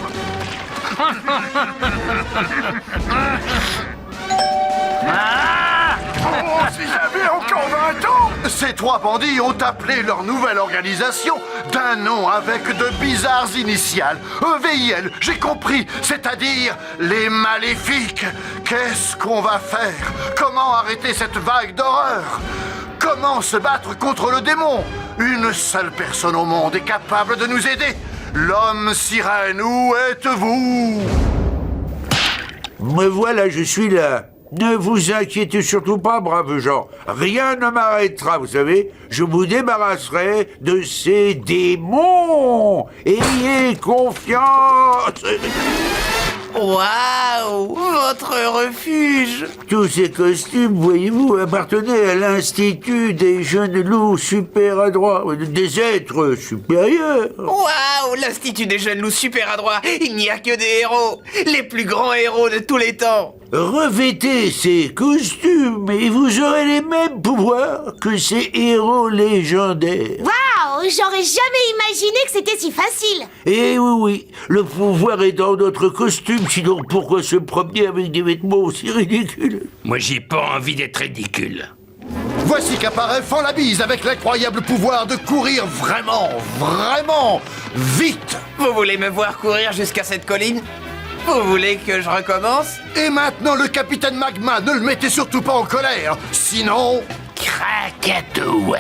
Oh, si j'avais encore 20 ans! Ces trois bandits ont appelé leur nouvelle organisation d'un nom avec de bizarres initiales. EVIL, j'ai compris, c'est-à-dire les maléfiques. Qu'est-ce qu'on va faire? Comment arrêter cette vague d'horreur? Comment se battre contre le démon? Une seule personne au monde est capable de nous aider. L'homme sirène, où êtes-vous? Me voilà, je suis là. Ne vous inquiétez surtout pas, braves gens. Rien ne m'arrêtera, vous savez. Je vous débarrasserai de ces démons. Ayez confiance. Waouh! Votre refuge! Tous ces costumes, voyez-vous, appartenaient à l'Institut des jeunes loups super adroits, des êtres supérieurs. Waouh! L'Institut des jeunes loups super adroits! Il n'y a que des héros! Les plus grands héros de tous les temps! Revêtez ces costumes et vous aurez les mêmes pouvoirs que ces héros légendaires. Waouh, j'aurais jamais imaginé que c'était si facile. Eh oui, le pouvoir est dans notre costume, sinon pourquoi se promener avec des vêtements aussi ridicules? Moi, j'ai pas envie d'être ridicule. Voici qu'apparaît Fanlabise avec l'incroyable pouvoir de courir vraiment, vraiment vite. Vous voulez me voir courir jusqu'à cette colline? Vous voulez que je recommence? Et maintenant, le capitaine Magma, ne le mettez surtout pas en colère, sinon... Krakatoa.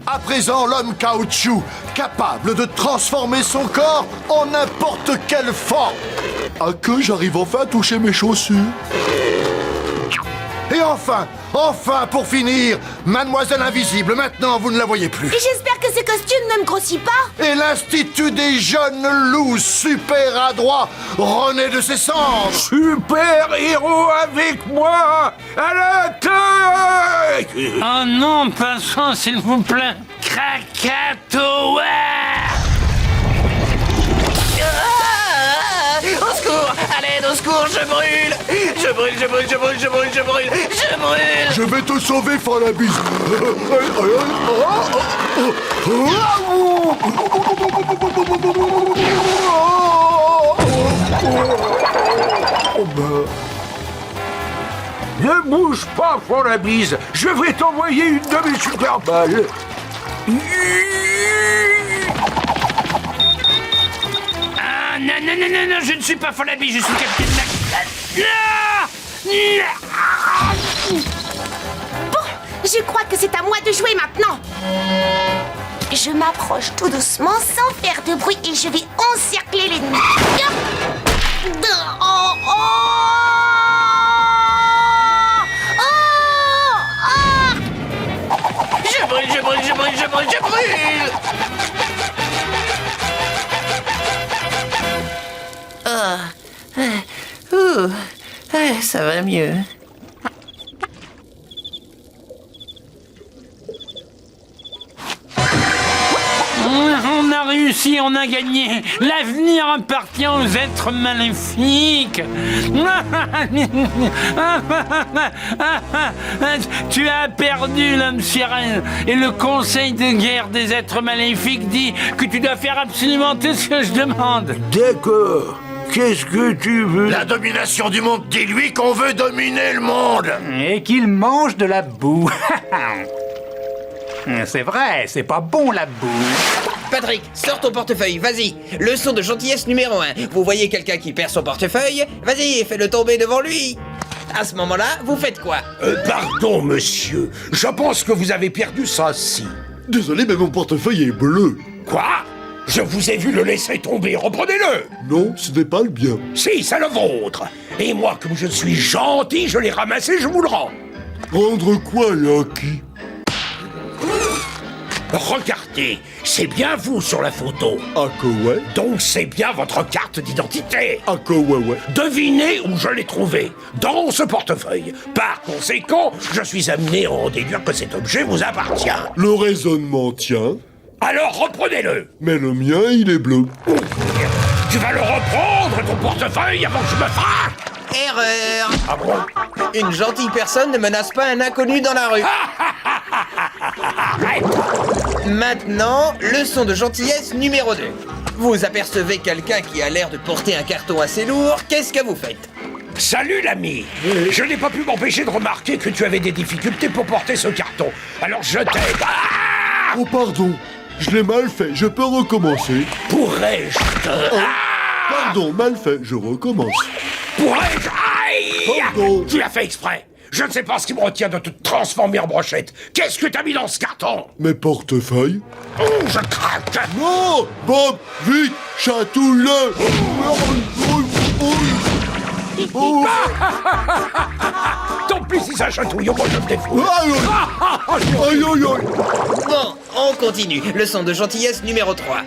À présent, l'homme caoutchouc, capable de transformer son corps en n'importe quelle forme. À que j'arrive enfin à toucher mes chaussures. Et enfin, pour finir, Mademoiselle Invisible, maintenant vous ne la voyez plus. Et j'espère que ce costume ne me grossit pas. Et l'Institut des jeunes loups super adroits renaît de ses cendres. Super héros avec moi, à l'attaque! Oh non, passons s'il vous plaît. Krakatoa. Au secours! À l'aide, au secours, je brûle! Je brûle, je brûle, je brûle, je brûle, je brûle, je brûle! Je vais te sauver, Fanlabise. Ne bouge pas, Fanlabise. Je vais t'envoyer une de mes super balles. Ah, non, non, non, non, non, je ne suis pas Fanlabise, je suis Capitaine Bon, je crois que c'est à moi de jouer maintenant. Je m'approche tout doucement, sans faire de bruit, et je vais encercler l'ennemi. Oh, oh, Je brûle, je brûle, je brûle, je brûle, je brûle! Ça va mieux. On a réussi, on a gagné. L'avenir appartient aux êtres maléfiques. Tu as perdu, l'homme sirène. Et le conseil de guerre des êtres maléfiques dit que tu dois faire absolument tout ce que je demande. D'accord. Qu'est-ce que tu veux? La domination du monde, dis-lui qu'on veut dominer le monde. Et qu'il mange de la boue. C'est vrai, c'est pas bon la boue. Patrick, sors ton portefeuille, vas-y. Leçon de gentillesse numéro 1. Vous voyez quelqu'un qui perd son portefeuille? Vas-y, fais-le tomber devant lui. À ce moment-là, vous faites quoi? Pardon, monsieur. Je pense que vous avez perdu ça, si. Désolé, mais mon portefeuille est bleu. Quoi? Je vous ai vu le laisser tomber, reprenez-le! Non, ce n'est pas le bien. Si, c'est le vôtre. Et moi, comme je suis gentil, je l'ai ramassé, je vous le rends. Rendre quoi, Lucky? Regardez, c'est bien vous sur la photo. Ah que ouais? Donc c'est bien votre carte d'identité. Ah que ouais. Devinez où je l'ai trouvé. Dans ce portefeuille. Par conséquent, je suis amené à en déduire que cet objet vous appartient. Le raisonnement tient. Alors reprenez-le. Mais le mien, il est bleu. Tu vas le reprendre, ton portefeuille, avant que je me frappe. Erreur! Ah bon? Une gentille personne ne menace pas un inconnu dans la rue. Maintenant, leçon de gentillesse numéro 2. Vous apercevez quelqu'un qui a l'air de porter un carton assez lourd, qu'est-ce que vous faites? Salut l'ami. Je n'ai pas pu m'empêcher de remarquer que tu avais des difficultés pour porter ce carton. Alors je t'aide. Oh pardon, je l'ai mal fait, je peux recommencer. Pourrais-je te... Pardon, mal fait, je recommence. Pourrais-je... Aïe! Pardon. Tu l'as fait exprès. Je ne sais pas ce qui me retient de te transformer en brochette. Qu'est-ce que t'as mis dans ce carton? Mes portefeuilles. Oh, je craque. Non! Bob, vite, chatouille-le! Tant pis si ça chatouille, moi je me défouille. Aïe, aïe, aïe. Bon, on continue. Leçon de gentillesse numéro 3.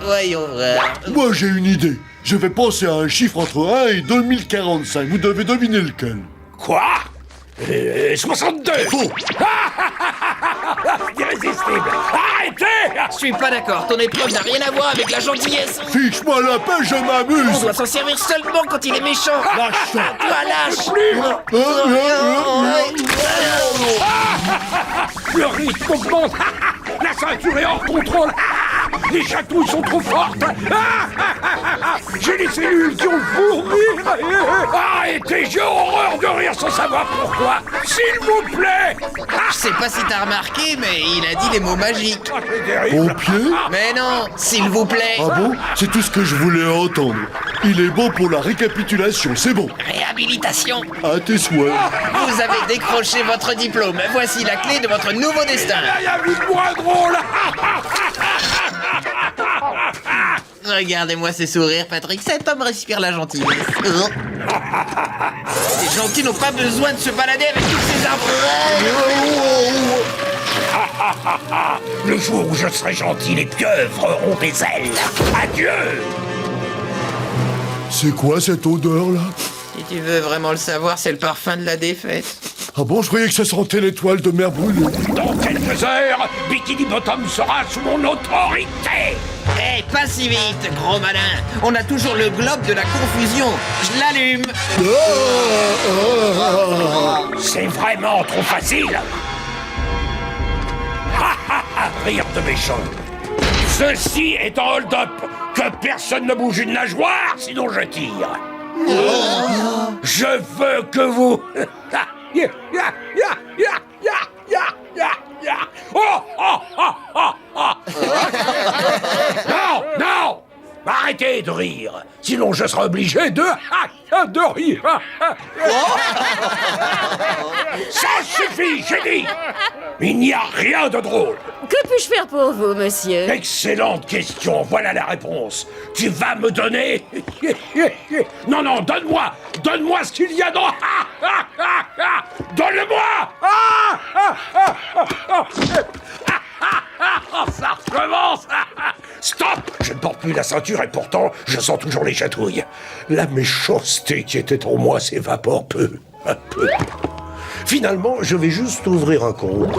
Voyons voir. Moi j'ai une idée. Je vais penser à un chiffre entre 1 et 2045. Vous devez deviner lequel. Quoi 62. Irrésistible. Arrêtez. Je suis pas d'accord. Ton épreuve n'a rien à voir avec la gentillesse. Fiche-moi la paix, je On m'amuse. doit s'en servir seulement quand il est méchant. Lâche ça. Toi, lâche. Le rythme augmente. La ceinture est hors contrôle. Les chatouilles sont trop fortes. J'ai les cellules qui ont le fourmi. Arrêtez, j'ai horreur de rire sans savoir pourquoi. S'il vous plaît. Je sais pas si t'as remarqué, mais il a dit les mots magiques. C'est terrible. Pompier? Mais non, s'il vous plaît. Ah bon? C'est tout ce que je voulais entendre. Il est bon pour la récapitulation, c'est bon. Réhabilitation. À tes souhaits. Vous avez décroché votre diplôme. Voici la clé de votre nouveau destin. Il y a vu de moins drôle. Regardez-moi ces sourires, Patrick. Cet homme respire la gentillesse. Les gentils n'ont pas besoin de se balader avec tous ces arbres. Le jour où je serai gentil, les pieuvres auront des ailes. Adieu. C'est quoi cette odeur-là? Si tu veux vraiment le savoir, c'est le parfum de la défaite. Ah bon, je croyais que ça sentait l'étoile de mer brûlée. Dans quelques heures, Bikini Bottom sera sous mon autorité. Hé, pas si vite, gros malin. On a toujours le globe de la confusion. Je l'allume. C'est vraiment trop facile. Rire de méchant. Ceci est un hold-up. Que personne ne bouge une nageoire, sinon je tire. Je veux que vous... Non, non. Arrêtez de rire, sinon je serai obligé de rire. Ça suffit, j'ai dit. Il n'y a rien de drôle. Que puis-je faire pour vous, monsieur? Excellente question, voilà la réponse. Tu vas me donner... Non, non, donne-moi ce qu'il y a dans... Donne-le-moi. Ça recommence. Stop. Je ne porte plus la ceinture et pourtant, je sens toujours les chatouilles. La méchanceté qui était en moi s'évapore peu à peu. Finalement, je vais juste ouvrir un compte.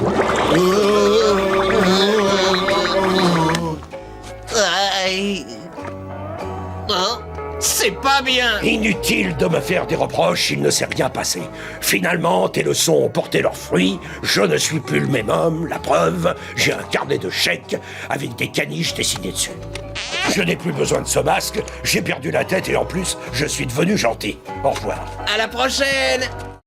C'est pas bien. Inutile de me faire des reproches, il ne s'est rien passé. Finalement, tes leçons ont porté leurs fruits. Je ne suis plus le même homme. La preuve, j'ai un carnet de chèques avec des caniches dessinées dessus. Je n'ai plus besoin de ce masque, j'ai perdu la tête et en plus, je suis devenu gentil. Au revoir. À la prochaine.